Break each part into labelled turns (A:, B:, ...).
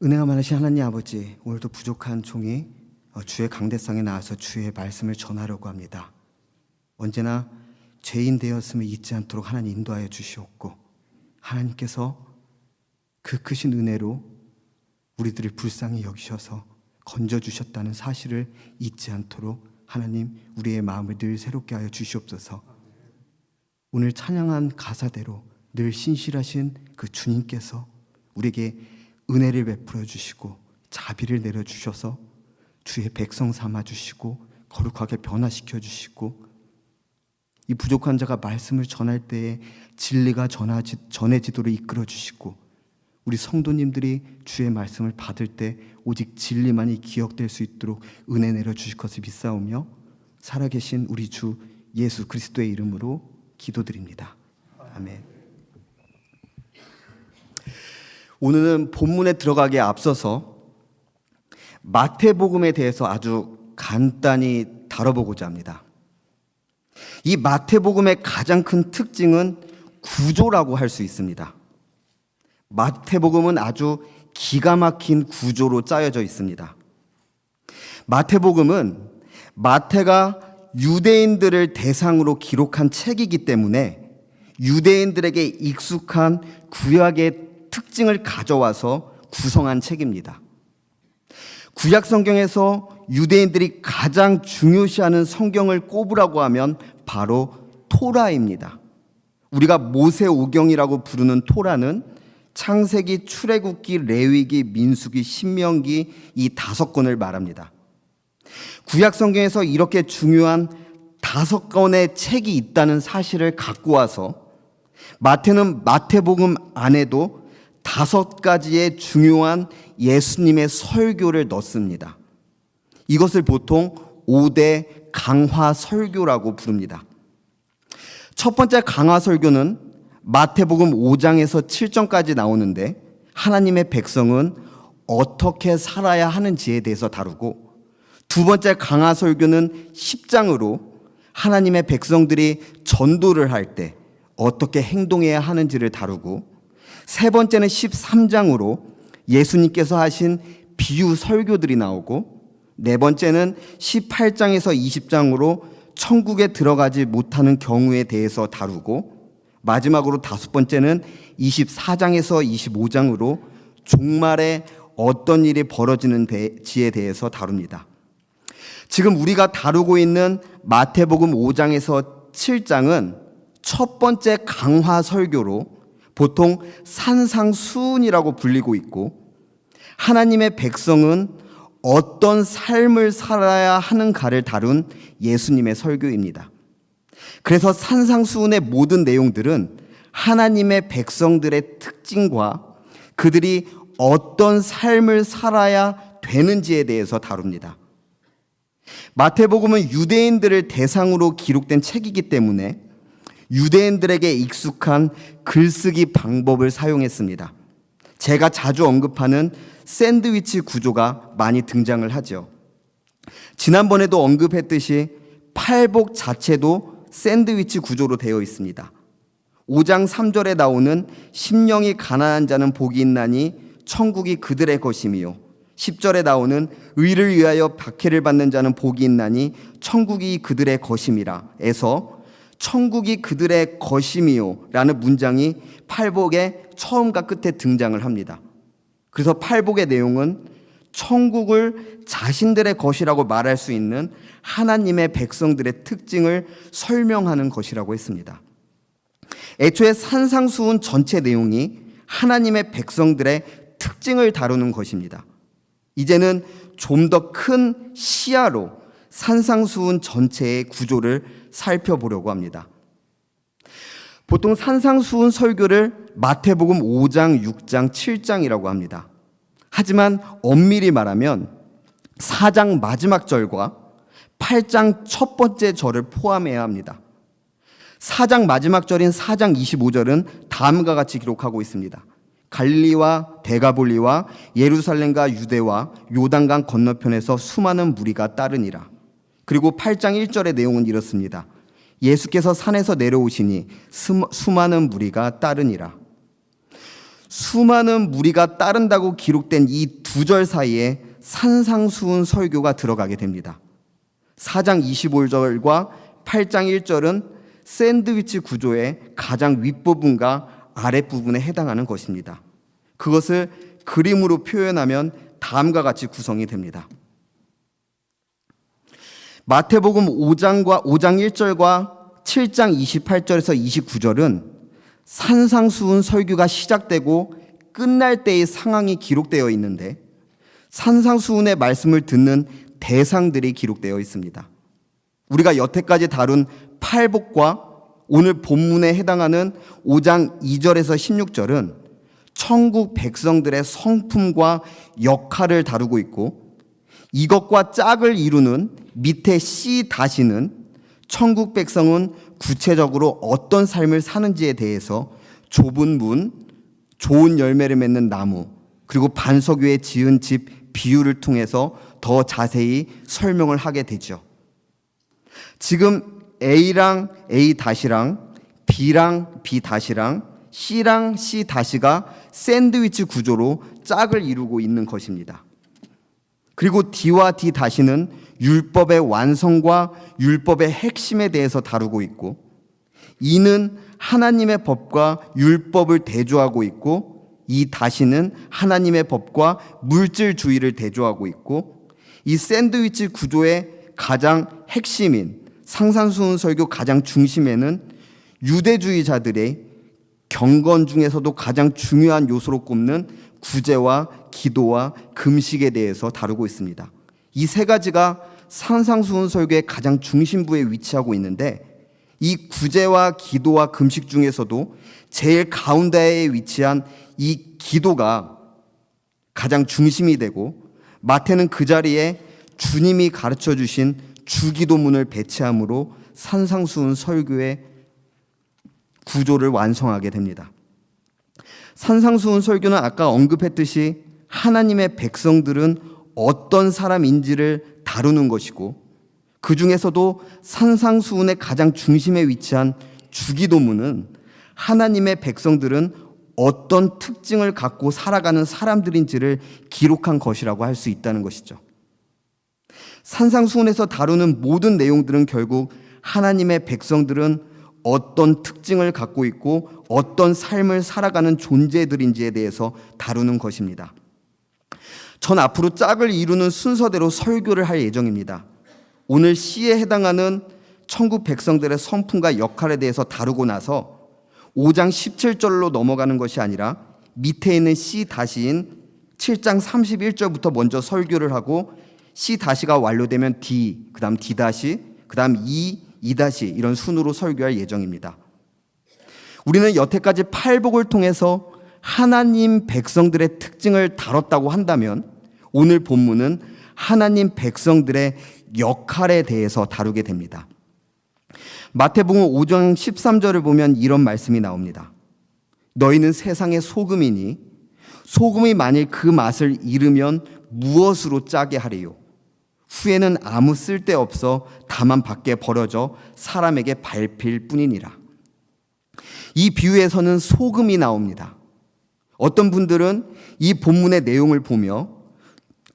A: 은혜가 많으신 하나님 아버지, 오늘도 부족한 종이 주의 강대상에 나와서 주의 말씀을 전하려고 합니다. 언제나 죄인 되었음을 잊지 않도록 하나님 인도하여 주시옵고, 하나님께서 그 크신 은혜로 우리들을 불쌍히 여기셔서 건져주셨다는 사실을 잊지 않도록 하나님 우리의 마음을 늘 새롭게 하여 주시옵소서. 오늘 찬양한 가사대로 늘 신실하신 그 주님께서 우리에게 은혜를 베풀어 주시고 자비를 내려주셔서 주의 백성 삼아 주시고 거룩하게 변화시켜 주시고, 이 부족한 자가 말씀을 전할 때에 진리가 전해지도록 이끌어 주시고, 우리 성도님들이 주의 말씀을 받을 때 오직 진리만이 기억될 수 있도록 은혜 내려주실 것을 믿사오며, 살아계신 우리 주 예수 그리스도의 이름으로 기도드립니다. 아멘. 오늘은 본문에 들어가기에 앞서서 마태복음에 대해서 아주 간단히 다뤄보고자 합니다. 이 마태복음의 가장 큰 특징은 구조라고 할 수 있습니다. 마태복음은 아주 기가 막힌 구조로 짜여져 있습니다. 마태복음은 마태가 유대인들을 대상으로 기록한 책이기 때문에 유대인들에게 익숙한 구약의 특징을 가져와서 구성한 책입니다. 구약 성경에서 유대인들이 가장 중요시하는 성경을 꼽으라고 하면 바로 토라입니다. 우리가 모세오경이라고 부르는 토라는 창세기, 출애굽기, 레위기, 민수기, 신명기 이 5권을 말합니다. 구약 성경에서 이렇게 중요한 5권의 책이 있다는 사실을 갖고 와서 마태는 마태복음 안에도 5가지의 중요한 예수님의 설교를 넣습니다. 이것을 보통 5대 강화 설교라고 부릅니다. 첫 번째 강화 설교는 마태복음 5장에서 7장까지 나오는데, 하나님의 백성은 어떻게 살아야 하는지에 대해서 다루고, 두 번째 강화 설교는 10장으로 하나님의 백성들이 전도를 할 때 어떻게 행동해야 하는지를 다루고, 세 번째는 13장으로 예수님께서 하신 비유 설교들이 나오고, 네 번째는 18장에서 20장으로 천국에 들어가지 못하는 경우에 대해서 다루고, 마지막으로 5번째는 24장에서 25장으로 종말에 어떤 일이 벌어지는지에 대해서 다룹니다. 지금 우리가 다루고 있는 마태복음 5장에서 7장은 첫 번째 강화 설교로 보통 산상수훈이라고 불리고 있고, 하나님의 백성은 어떤 삶을 살아야 하는가를 다룬 예수님의 설교입니다. 그래서 산상수훈의 모든 내용들은 하나님의 백성들의 특징과 그들이 어떤 삶을 살아야 되는지에 대해서 다룹니다. 마태복음은 유대인들을 대상으로 기록된 책이기 때문에 유대인들에게 익숙한 글쓰기 방법을 사용했습니다. 제가 자주 언급하는 샌드위치 구조가 많이 등장을 하죠. 지난번에도 언급했듯이 팔복 자체도 샌드위치 구조로 되어 있습니다. 5장 3절에 나오는 심령이 가난한 자는 복이 있나니 천국이 그들의 것이며, 10절에 나오는 의를 위하여 박해를 받는 자는 복이 있나니 천국이 그들의 것임이라 에서 천국이 그들의 것이미요 라는 문장이 팔복의 처음과 끝에 등장을 합니다. 그래서 팔복의 내용은 천국을 자신들의 것이라고 말할 수 있는 하나님의 백성들의 특징을 설명하는 것이라고 했습니다. 애초에 산상수훈 전체 내용이 하나님의 백성들의 특징을 다루는 것입니다. 이제는 좀 더 큰 시야로 산상수훈 전체의 구조를 살펴보려고 합니다. 보통 산상수훈 설교를 마태복음 5장, 6장, 7장이라고 합니다. 하지만 엄밀히 말하면 4장 마지막 절과 8장 첫 번째 절을 포함해야 합니다. 4장 마지막 절인 4장 25절은 다음과 같이 기록하고 있습니다. 갈릴리와 데가볼리와 예루살렘과 유대와 요단강 건너편에서 수많은 무리가 따르니라. 그리고 8장 1절의 내용은 이렇습니다. 예수께서 산에서 내려오시니 수많은 무리가 따르니라. 수많은 무리가 따른다고 기록된 이 두 절 사이에 산상수훈 설교가 들어가게 됩니다. 4장 25절과 8장 1절은 샌드위치 구조의 가장 윗부분과 아랫부분에 해당하는 것입니다. 그것을 그림으로 표현하면 다음과 같이 구성이 됩니다. 마태복음 5장 1절과 7장 28절에서 29절은 산상수훈 설교가 시작되고 끝날 때의 상황이 기록되어 있는데 산상수훈의 말씀을 듣는 대상들이 기록되어 있습니다. 우리가 여태까지 다룬 팔복과 오늘 본문에 해당하는 5장 2절에서 16절은 천국 백성들의 성품과 역할을 다루고 있고, 이것과 짝을 이루는 밑에 C 다시는 천국 백성은 구체적으로 어떤 삶을 사는지에 대해서 좁은 문, 좋은 열매를 맺는 나무, 그리고 반석 위에 지은 집 비유를 통해서 더 자세히 설명을 하게 되죠. 지금 A랑 A 다시랑 B랑 B 다시랑 C랑 C 다시가 샌드위치 구조로 짝을 이루고 있는 것입니다. 그리고 D와 D 다시는 율법의 완성과 율법의 핵심에 대해서 다루고 있고, E는 하나님의 법과 율법을 대조하고 있고, 이 다시는 하나님의 법과 물질주의를 대조하고 있고, 이 샌드위치 구조의 가장 핵심인 상상수훈 설교 가장 중심에는 유대주의자들의 경건 중에서도 가장 중요한 요소로 꼽는 구제와 기도와 금식에 대해서 다루고 있습니다. 이 세 가지가 상상수훈 설교의 가장 중심부에 위치하고 있는데, 이 구제와 기도와 금식 중에서도 제일 가운데에 위치한 이 기도가 가장 중심이 되고, 마태는 그 자리에 주님이 가르쳐 주신 주기도문을 배치함으로 산상수훈 설교의 구조를 완성하게 됩니다. 산상수훈 설교는 아까 언급했듯이 하나님의 백성들은 어떤 사람인지를 다루는 것이고, 그 중에서도 산상수훈의 가장 중심에 위치한 주기도문은 하나님의 백성들은 어떤 특징을 갖고 살아가는 사람들인지를 기록한 것이라고 할 수 있다는 것이죠. 산상수훈에서 다루는 모든 내용들은 결국 하나님의 백성들은 어떤 특징을 갖고 있고 어떤 삶을 살아가는 존재들인지에 대해서 다루는 것입니다. 전 앞으로 짝을 이루는 순서대로 설교를 할 예정입니다. 오늘 C에 해당하는 천국 백성들의 성품과 역할에 대해서 다루고 나서 5장 17절로 넘어가는 것이 아니라 밑에 있는 C 다시인 7장 31절부터 먼저 설교를 하고, C 다시가 완료되면 D, 그 다음 D 다시, 그 다음 E, E 다시, 이런 순으로 설교할 예정입니다. 우리는 여태까지 팔복을 통해서 하나님 백성들의 특징을 다뤘다고 한다면 오늘 본문은 하나님 백성들의 역할에 대해서 다루게 됩니다. 마태복음 5장 13절을 보면 이런 말씀이 나옵니다. 너희는 세상의 소금이니 소금이 만일 그 맛을 잃으면 무엇으로 짜게 하리요? 후에는 아무 쓸데없어 다만 밖에 버려져 사람에게 밟힐 뿐이니라. 이 비유에서는 소금이 나옵니다. 어떤 분들은 이 본문의 내용을 보며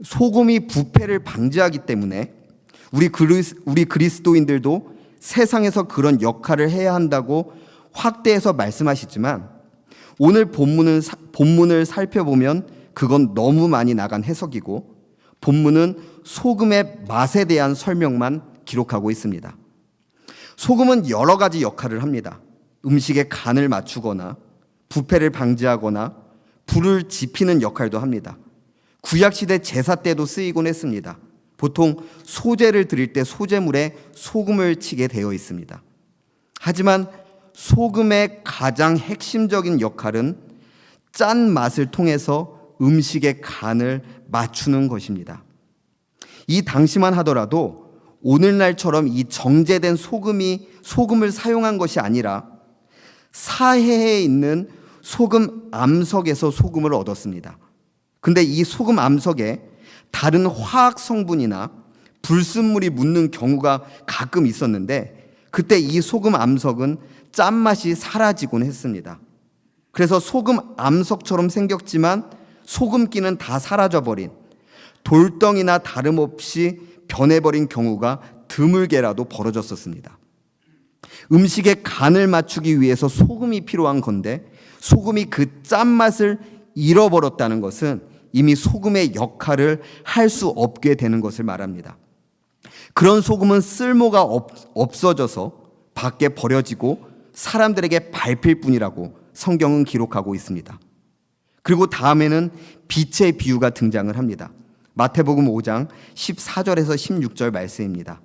A: 소금이 부패를 방지하기 때문에 우리 그리스도인들도 세상에서 그런 역할을 해야 한다고 확대해서 말씀하시지만, 오늘 본문을 살펴보면 그건 너무 많이 나간 해석이고, 본문은 소금의 맛에 대한 설명만 기록하고 있습니다. 소금은 여러 가지 역할을 합니다. 음식의 간을 맞추거나 부패를 방지하거나 불을 지피는 역할도 합니다. 구약시대 제사 때도 쓰이곤 했습니다. 보통 소제를 드릴 때 소제물에 소금을 치게 되어 있습니다. 하지만 소금의 가장 핵심적인 역할은 짠 맛을 통해서 음식의 간을 맞추는 것입니다. 이 당시만 하더라도 오늘날처럼 이 정제된 소금을 사용한 것이 아니라 사해에 있는 소금 암석에서 소금을 얻었습니다. 근데 이 소금 암석에 다른 화학 성분이나 불순물이 묻는 경우가 가끔 있었는데, 그때 이 소금 암석은 짠맛이 사라지곤 했습니다. 그래서 소금 암석처럼 생겼지만 소금기는 다 사라져버린, 돌덩이나 다름없이 변해버린 경우가 드물게라도 벌어졌었습니다. 음식의 간을 맞추기 위해서 소금이 필요한 건데 소금이 그 짠맛을 잃어버렸다는 것은 이미 소금의 역할을 할 수 없게 되는 것을 말합니다. 그런 소금은 쓸모가 없어져서 밖에 버려지고 사람들에게 밟힐 뿐이라고 성경은 기록하고 있습니다. 그리고 다음에는 빛의 비유가 등장을 합니다. 마태복음 5장 14절에서 16절 말씀입니다.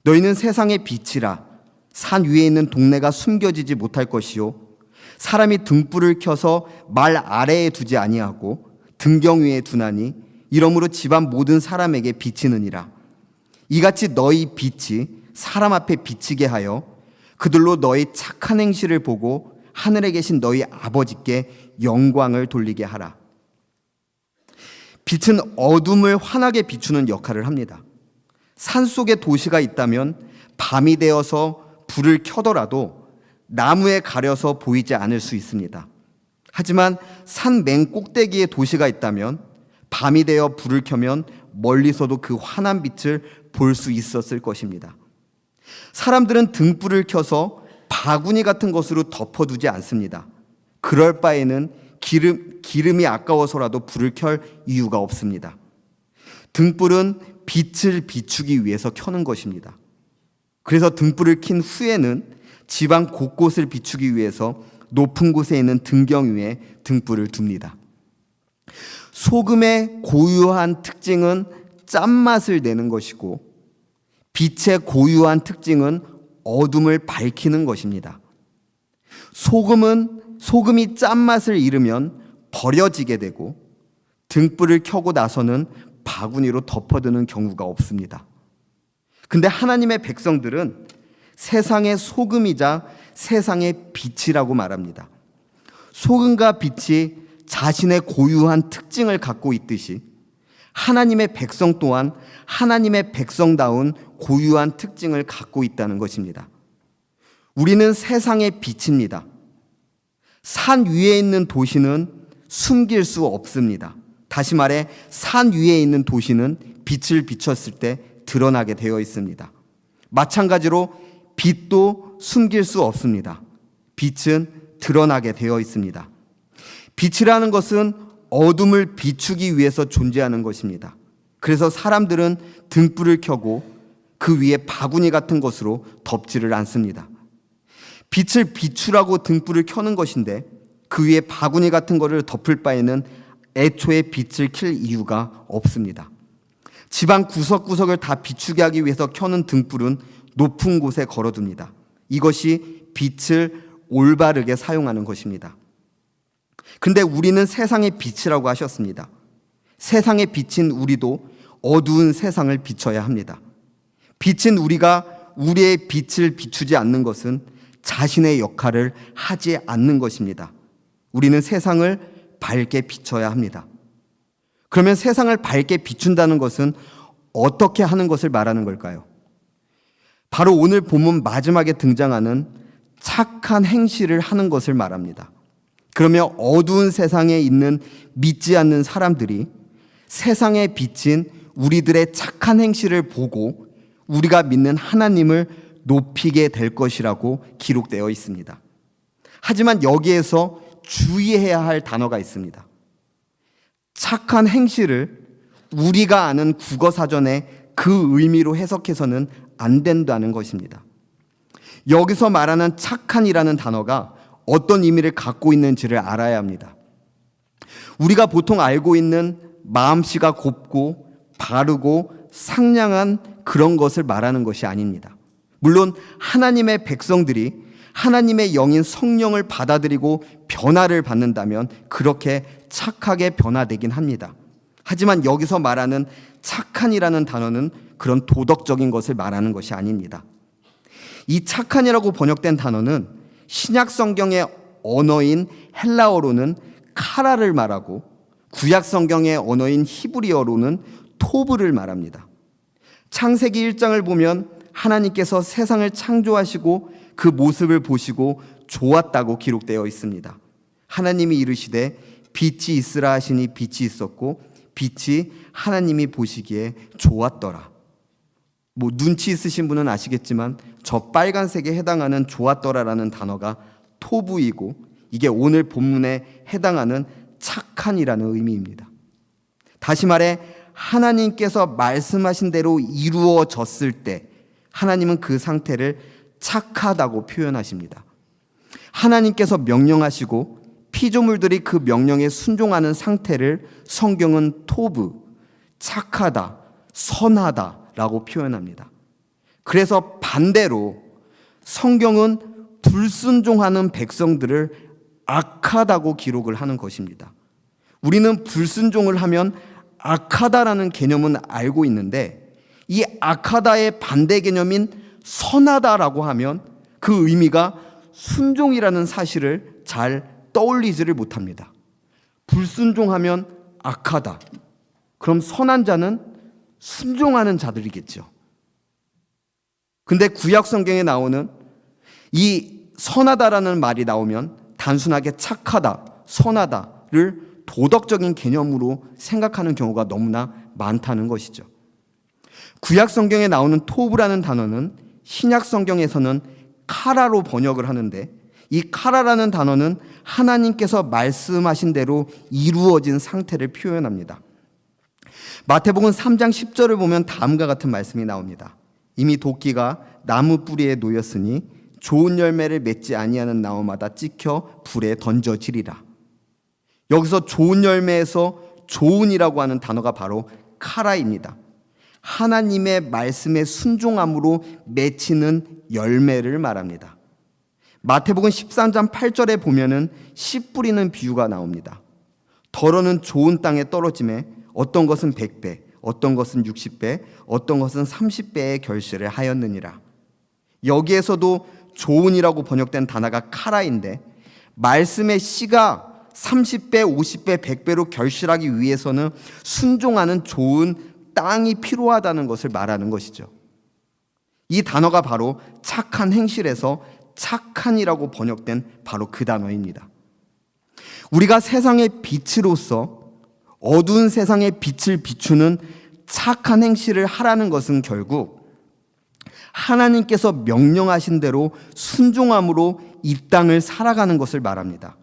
A: 너희는 세상의 빛이라. 산 위에 있는 동네가 숨겨지지 못할 것이요 사람이 등불을 켜서 말 아래에 두지 아니하고 등경 위에 두나니 이러므로 집안 모든 사람에게 비치느니라. 이같이 너희 빛이 사람 앞에 비치게 하여 그들로 너희 착한 행실을 보고 하늘에 계신 너희 아버지께 영광을 돌리게 하라. 빛은 어둠을 환하게 비추는 역할을 합니다. 산속에 도시가 있다면 밤이 되어서 불을 켜더라도 나무에 가려서 보이지 않을 수 있습니다. 하지만 산 맨 꼭대기에 도시가 있다면 밤이 되어 불을 켜면 멀리서도 그 환한 빛을 볼 수 있었을 것입니다. 사람들은 등불을 켜서 바구니 같은 것으로 덮어두지 않습니다. 그럴 바에는 기름이 아까워서라도 불을 켤 이유가 없습니다. 등불은 빛을 비추기 위해서 켜는 것입니다. 그래서 등불을 킨 후에는 집안 곳곳을 비추기 위해서 높은 곳에 있는 등경 위에 등불을 둡니다. 소금의 고유한 특징은 짠맛을 내는 것이고 빛의 고유한 특징은 어둠을 밝히는 것입니다. 소금이 짠맛을 잃으면 버려지게 되고 등불을 켜고 나서는 바구니로 덮어두는 경우가 없습니다. 근데 하나님의 백성들은 세상의 소금이자 세상의 빛이라고 말합니다. 소금과 빛이 자신의 고유한 특징을 갖고 있듯이 하나님의 백성 또한 하나님의 백성다운 고유한 특징을 갖고 있다는 것입니다. 우리는 세상의 빛입니다. 산 위에 있는 도시는 숨길 수 없습니다. 다시 말해 산 위에 있는 도시는 빛을 비췄을 때 드러나게 되어 있습니다. 마찬가지로 빛도 숨길 수 없습니다. 빛은 드러나게 되어 있습니다. 빛이라는 것은 어둠을 비추기 위해서 존재하는 것입니다. 그래서 사람들은 등불을 켜고 그 위에 바구니 같은 것으로 덮지를 않습니다. 빛을 비추라고 등불을 켜는 것인데 그 위에 바구니 같은 것을 덮을 바에는 애초에 빛을 켤 이유가 없습니다. 집안 구석구석을 다 비추게 하기 위해서 켜는 등불은 높은 곳에 걸어둡니다. 이것이 빛을 올바르게 사용하는 것입니다. 근데 우리는 세상의 빛이라고 하셨습니다. 세상의 빛인 우리도 어두운 세상을 비춰야 합니다. 빛인 우리가 우리의 빛을 비추지 않는 것은 자신의 역할을 하지 않는 것입니다. 우리는 세상을 밝게 비춰야 합니다. 그러면 세상을 밝게 비춘다는 것은 어떻게 하는 것을 말하는 걸까요? 바로 오늘 본문 마지막에 등장하는 착한 행실을 하는 것을 말합니다. 그러면 어두운 세상에 있는 믿지 않는 사람들이 세상에 비친 우리들의 착한 행실을 보고 우리가 믿는 하나님을 높이게 될 것이라고 기록되어 있습니다. 하지만 여기에서 주의해야 할 단어가 있습니다. 착한 행실을 우리가 아는 국어사전에 그 의미로 해석해서는 안 된다는 것입니다. 여기서 말하는 착한이라는 단어가 어떤 의미를 갖고 있는지를 알아야 합니다. 우리가 보통 알고 있는 마음씨가 곱고 바르고 상냥한 그런 것을 말하는 것이 아닙니다. 물론 하나님의 백성들이 하나님의 영인 성령을 받아들이고 변화를 받는다면 그렇게 착하게 변화되긴 합니다. 하지만 여기서 말하는 착한이라는 단어는 그런 도덕적인 것을 말하는 것이 아닙니다. 이 착한이라고 번역된 단어는 신약 성경의 언어인 헬라어로는 카라를 말하고 구약 성경의 언어인 히브리어로는 토브를 말합니다. 창세기 1장을 보면 하나님께서 세상을 창조하시고 그 모습을 보시고 좋았다고 기록되어 있습니다. 하나님이 이르시되 빛이 있으라 하시니 빛이 있었고 빛이 하나님이 보시기에 좋았더라. 눈치 있으신 분은 아시겠지만 저 빨간색에 해당하는 좋았더라라는 단어가 토부이고 이게 오늘 본문에 해당하는 착한이라는 의미입니다. 다시 말해 하나님께서 말씀하신 대로 이루어졌을 때 하나님은 그 상태를 착하다고 표현하십니다. 하나님께서 명령하시고 피조물들이 그 명령에 순종하는 상태를 성경은 토브, 착하다, 선하다라고 표현합니다. 그래서 반대로 성경은 불순종하는 백성들을 악하다고 기록을 하는 것입니다. 우리는 불순종을 하면 악하다라는 개념은 알고 있는데 이 악하다의 반대 개념인 선하다라고 하면 그 의미가 순종이라는 사실을 잘 떠올리지를 못합니다. 불순종하면 악하다. 그럼 선한 자는 순종하는 자들이겠죠. 근데 구약 성경에 나오는 이 선하다라는 말이 나오면 단순하게 착하다, 선하다를 도덕적인 개념으로 생각하는 경우가 너무나 많다는 것이죠. 구약 성경에 나오는 토브라는 단어는 신약 성경에서는 카라로 번역을 하는데 이 카라라는 단어는 하나님께서 말씀하신 대로 이루어진 상태를 표현합니다. 마태복음 3장 10절을 보면 다음과 같은 말씀이 나옵니다. 이미 도끼가 나무 뿌리에 놓였으니 좋은 열매를 맺지 아니하는 나무마다 찍혀 불에 던져지리라. 여기서 좋은 열매에서 좋은이라고 하는 단어가 바로 카라입니다. 하나님의 말씀에 순종함으로 맺히는 열매를 말합니다. 마태복음 13장 8절에 보면은 씨 뿌리는 비유가 나옵니다. 덜어는 좋은 땅에 떨어짐에 어떤 것은 100배, 어떤 것은 60배, 어떤 것은 30배의 결실을 하였느니라. 여기에서도 좋은이라고 번역된 단어가 카라인데 말씀의 씨가 30배, 50배, 100배로 결실하기 위해서는 순종하는 좋은 땅이 필요하다는 것을 말하는 것이죠. 이 단어가 바로 착한 행실에서 착한이라고 번역된 바로 그 단어입니다. 우리가 세상의 빛으로서 어두운 세상의 빛을 비추는 착한 행실을 하라는 것은 결국 하나님께서 명령하신 대로 순종함으로 이 땅을 살아가는 것을 말합니다.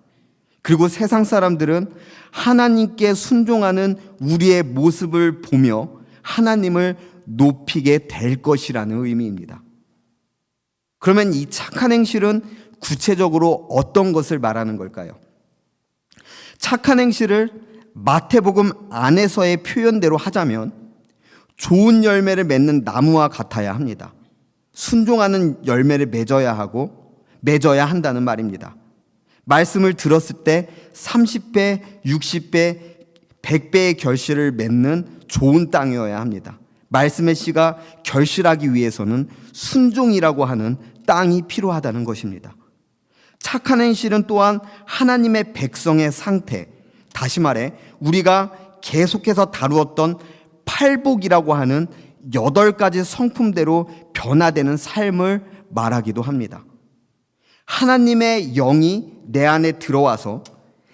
A: 그리고 세상 사람들은 하나님께 순종하는 우리의 모습을 보며 하나님을 높이게 될 것이라는 의미입니다. 그러면 이 착한 행실은 구체적으로 어떤 것을 말하는 걸까요? 착한 행실을 마태복음 안에서의 표현대로 하자면 좋은 열매를 맺는 나무와 같아야 합니다. 순종하는 열매를 맺어야 한다는 말입니다. 말씀을 들었을 때 30배, 60배, 100배의 결실을 맺는 좋은 땅이어야 합니다. 말씀의 씨가 결실하기 위해서는 순종이라고 하는 땅이 필요하다는 것입니다. 착한 행실은 또한 하나님의 백성의 상태, 다시 말해 우리가 계속해서 다루었던 팔복이라고 하는 8가지 성품대로 변화되는 삶을 말하기도 합니다. 하나님의 영이 내 안에 들어와서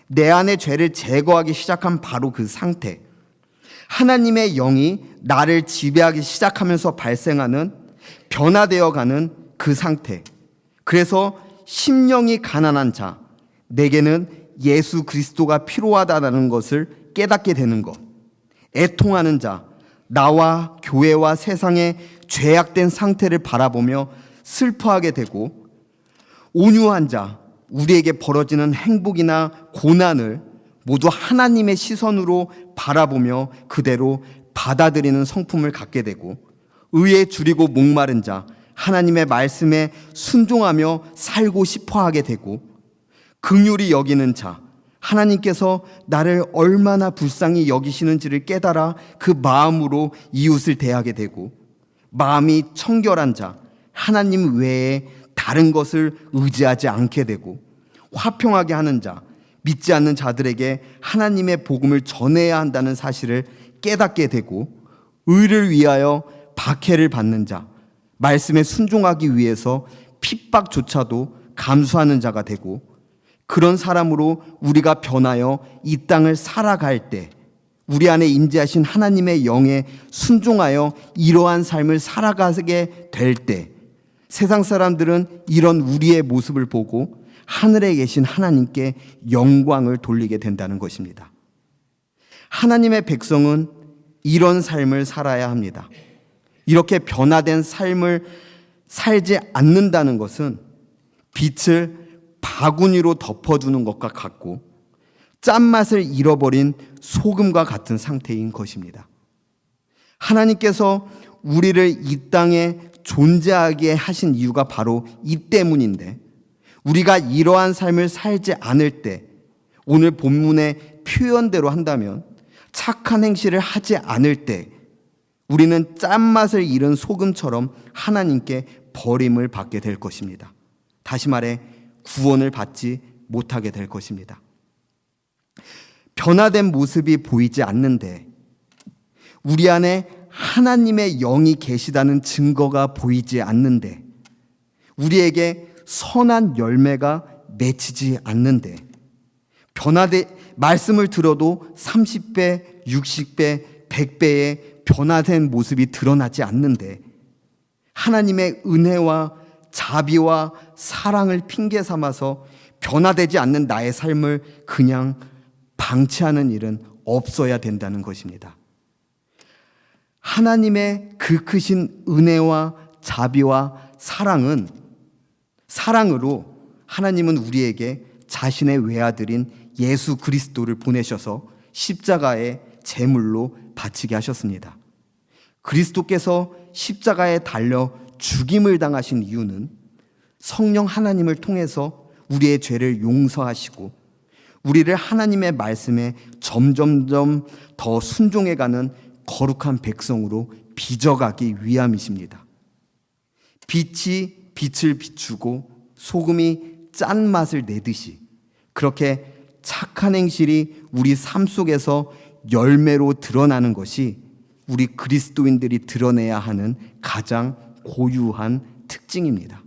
A: 내 안의 죄를 제거하기 시작한 바로 그 상태, 하나님의 영이 나를 지배하기 시작하면서 발생하는 변화되어가는 그 상태, 그래서 심령이 가난한 자, 내게는 예수 그리스도가 필요하다는 것을 깨닫게 되는 것, 애통하는 자, 나와 교회와 세상의 죄악된 상태를 바라보며 슬퍼하게 되고, 온유한 자, 우리에게 벌어지는 행복이나 고난을 모두 하나님의 시선으로 바라보며 그대로 받아들이는 성품을 갖게 되고, 의에 줄이고 목마른 자, 하나님의 말씀에 순종하며 살고 싶어 하게 되고, 긍휼히 여기는 자, 하나님께서 나를 얼마나 불쌍히 여기시는지를 깨달아 그 마음으로 이웃을 대하게 되고, 마음이 청결한 자, 하나님 외에 다른 것을 의지하지 않게 되고, 화평하게 하는 자, 믿지 않는 자들에게 하나님의 복음을 전해야 한다는 사실을 깨닫게 되고, 의를 위하여 박해를 받는 자, 말씀에 순종하기 위해서 핍박조차도 감수하는 자가 되고, 그런 사람으로 우리가 변하여 이 땅을 살아갈 때, 우리 안에 임재하신 하나님의 영에 순종하여 이러한 삶을 살아가게 될 때, 세상 사람들은 이런 우리의 모습을 보고 하늘에 계신 하나님께 영광을 돌리게 된다는 것입니다. 하나님의 백성은 이런 삶을 살아야 합니다. 이렇게 변화된 삶을 살지 않는다는 것은 빛을 바구니로 덮어주는 것과 같고 짠맛을 잃어버린 소금과 같은 상태인 것입니다. 하나님께서 우리를 이 땅에 존재하게 하신 이유가 바로 이 때문인데, 우리가 이러한 삶을 살지 않을 때, 오늘 본문의 표현대로 한다면 착한 행실을 하지 않을 때 우리는 짠맛을 잃은 소금처럼 하나님께 버림을 받게 될 것입니다. 다시 말해 구원을 받지 못하게 될 것입니다. 변화된 모습이 보이지 않는데, 우리 안에 하나님의 영이 계시다는 증거가 보이지 않는데, 우리에게 선한 열매가 맺히지 않는데, 말씀을 들어도 30배, 60배, 100배의 변화된 모습이 드러나지 않는데, 하나님의 은혜와 자비와 사랑을 핑계 삼아서 변화되지 않는 나의 삶을 그냥 방치하는 일은 없어야 된다는 것입니다. 하나님의 그 크신 은혜와 자비와 사랑으로 하나님은 우리에게 자신의 외아들인 예수 그리스도를 보내셔서 십자가의 제물로 바치게 하셨습니다. 그리스도께서 십자가에 달려 죽임을 당하신 이유는 성령 하나님을 통해서 우리의 죄를 용서하시고 우리를 하나님의 말씀에 점점점 더 순종해가는 거룩한 백성으로 빚어가기 위함이십니다. 빛이 빛을 비추고 소금이 짠맛을 내듯이 그렇게 착한 행실이 우리 삶 속에서 열매로 드러나는 것이 우리 그리스도인들이 드러내야 하는 가장 고유한 특징입니다.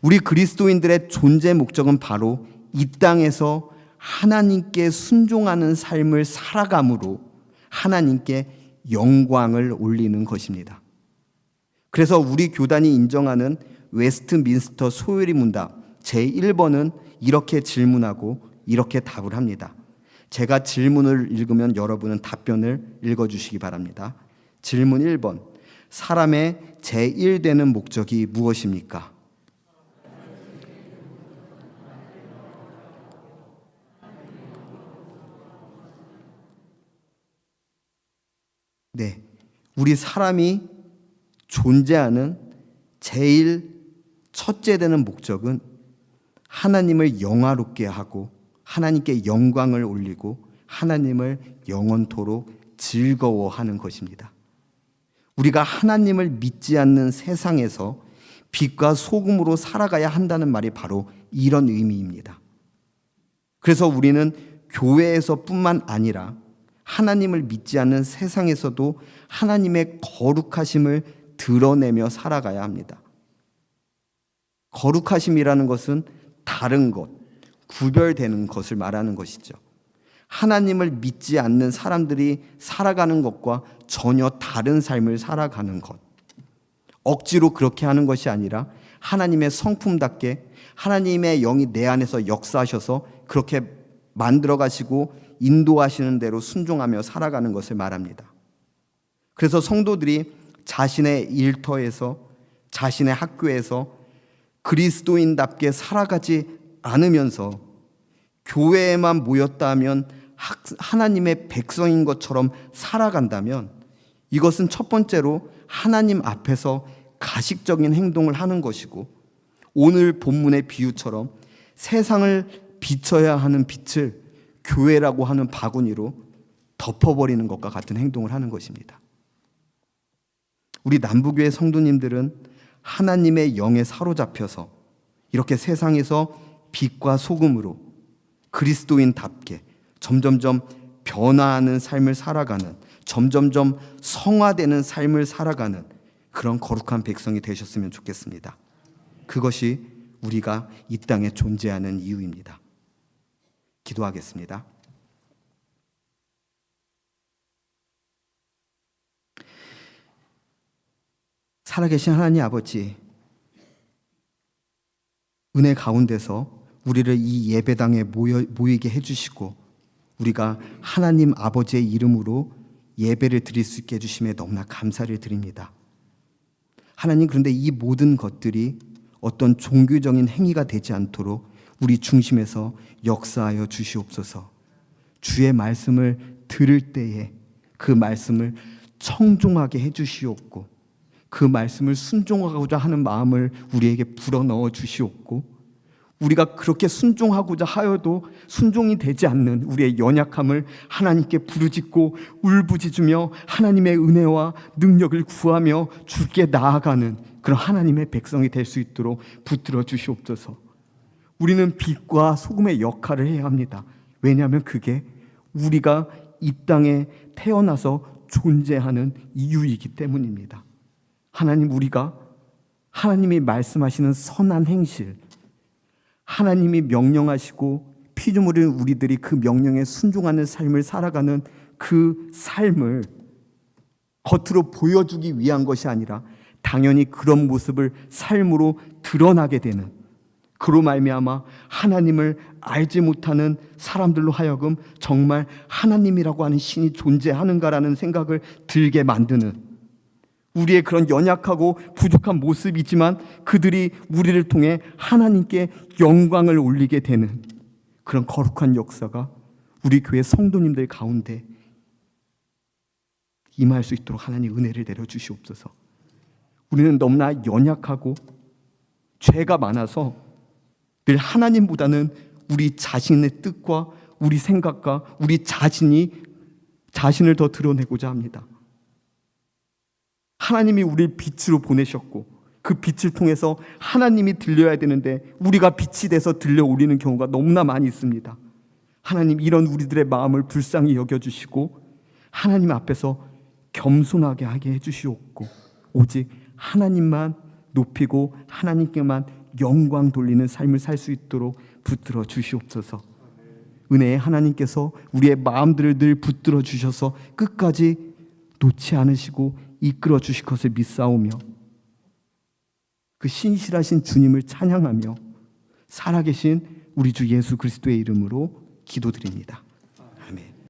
A: 우리 그리스도인들의 존재 목적은 바로 이 땅에서 하나님께 순종하는 삶을 살아감으로 하나님께 영광을 올리는 것입니다. 그래서 우리 교단이 인정하는 웨스트민스터 소요리 문답 제1번은 이렇게 질문하고 이렇게 답을 합니다. 제가 질문을 읽으면 여러분은 답변을 읽어주시기 바랍니다. 질문 1번, 사람의 제1되는 목적이 무엇입니까? 네, 우리 사람이 존재하는 제일 첫째 되는 목적은 하나님을 영화롭게 하고 하나님께 영광을 올리고 하나님을 영원토록 즐거워하는 것입니다. 우리가 하나님을 믿지 않는 세상에서 빛과 소금으로 살아가야 한다는 말이 바로 이런 의미입니다. 그래서 우리는 교회에서뿐만 아니라 하나님을 믿지 않는 세상에서도 하나님의 거룩하심을 드러내며 살아가야 합니다. 거룩하심이라는 것은 다른 것, 구별되는 것을 말하는 것이죠. 하나님을 믿지 않는 사람들이 살아가는 것과 전혀 다른 삶을 살아가는 것. 억지로 그렇게 하는 것이 아니라 하나님의 성품답게 하나님의 영이 내 안에서 역사하셔서 그렇게 만들어 가시고 인도하시는 대로 순종하며 살아가는 것을 말합니다. 그래서 성도들이 자신의 일터에서 자신의 학교에서 그리스도인답게 살아가지 않으면서 교회에만 모였다 하면 하나님의 백성인 것처럼 살아간다면 이것은 첫 번째로 하나님 앞에서 가식적인 행동을 하는 것이고, 오늘 본문의 비유처럼 세상을 비춰야 하는 빛을 교회라고 하는 바구니로 덮어버리는 것과 같은 행동을 하는 것입니다. 우리 남부교회 성도님들은 하나님의 영에 사로잡혀서 이렇게 세상에서 빛과 소금으로 그리스도인답게 점점점 변화하는 삶을 살아가는, 점점점 성화되는 삶을 살아가는 그런 거룩한 백성이 되셨으면 좋겠습니다. 그것이 우리가 이 땅에 존재하는 이유입니다. 기도하겠습니다. 살아계신 하나님 아버지, 은혜 가운데서 우리를 이 예배당에 모이게 해주시고 우리가 하나님 아버지의 이름으로 예배를 드릴 수 있게 해주심에 너무나 감사를 드립니다. 하나님, 그런데 이 모든 것들이 어떤 종교적인 행위가 되지 않도록 우리 중심에서 역사하여 주시옵소서. 주의 말씀을 들을 때에 그 말씀을 청종하게 해주시옵고 그 말씀을 순종하고자 하는 마음을 우리에게 불어넣어 주시옵고 우리가 그렇게 순종하고자 하여도 순종이 되지 않는 우리의 연약함을 하나님께 부르짖고 울부짖으며 하나님의 은혜와 능력을 구하며 주께 나아가는 그런 하나님의 백성이 될 수 있도록 붙들어 주시옵소서. 우리는 빛과 소금의 역할을 해야 합니다. 왜냐하면 그게 우리가 이 땅에 태어나서 존재하는 이유이기 때문입니다. 하나님, 우리가 하나님이 말씀하시는 선한 행실, 하나님이 명령하시고 피조물 흘린 우리들이 그 명령에 순종하는 삶을 살아가는 그 삶을 겉으로 보여주기 위한 것이 아니라 당연히 그런 모습을 삶으로 드러나게 되는, 그로 말미암아 하나님을 알지 못하는 사람들로 하여금 정말 하나님이라고 하는 신이 존재하는가라는 생각을 들게 만드는, 우리의 그런 연약하고 부족한 모습이지만 그들이 우리를 통해 하나님께 영광을 올리게 되는 그런 거룩한 역사가 우리 교회 성도님들 가운데 임할 수 있도록 하나님 은혜를 내려주시옵소서. 우리는 너무나 연약하고 죄가 많아서 늘 하나님보다는 우리 자신의 뜻과 우리 생각과 우리 자신을 더 드러내고자 합니다. 하나님이 우리를 빛으로 보내셨고 그 빛을 통해서 하나님이 들려야 되는데 우리가 빛이 돼서 들려오리는 경우가 너무나 많이 있습니다. 하나님, 이런 우리들의 마음을 불쌍히 여겨주시고 하나님 앞에서 겸손하게 하게 해주시옵고 오직 하나님만 높이고 하나님께만 영광 돌리는 삶을 살 수 있도록 붙들어 주시옵소서. 은혜의 하나님께서 우리의 마음들을 늘 붙들어 주셔서 끝까지 놓지 않으시고 이끌어 주실 것을 믿사오며 그 신실하신 주님을 찬양하며 살아계신 우리 주 예수 그리스도의 이름으로 기도드립니다.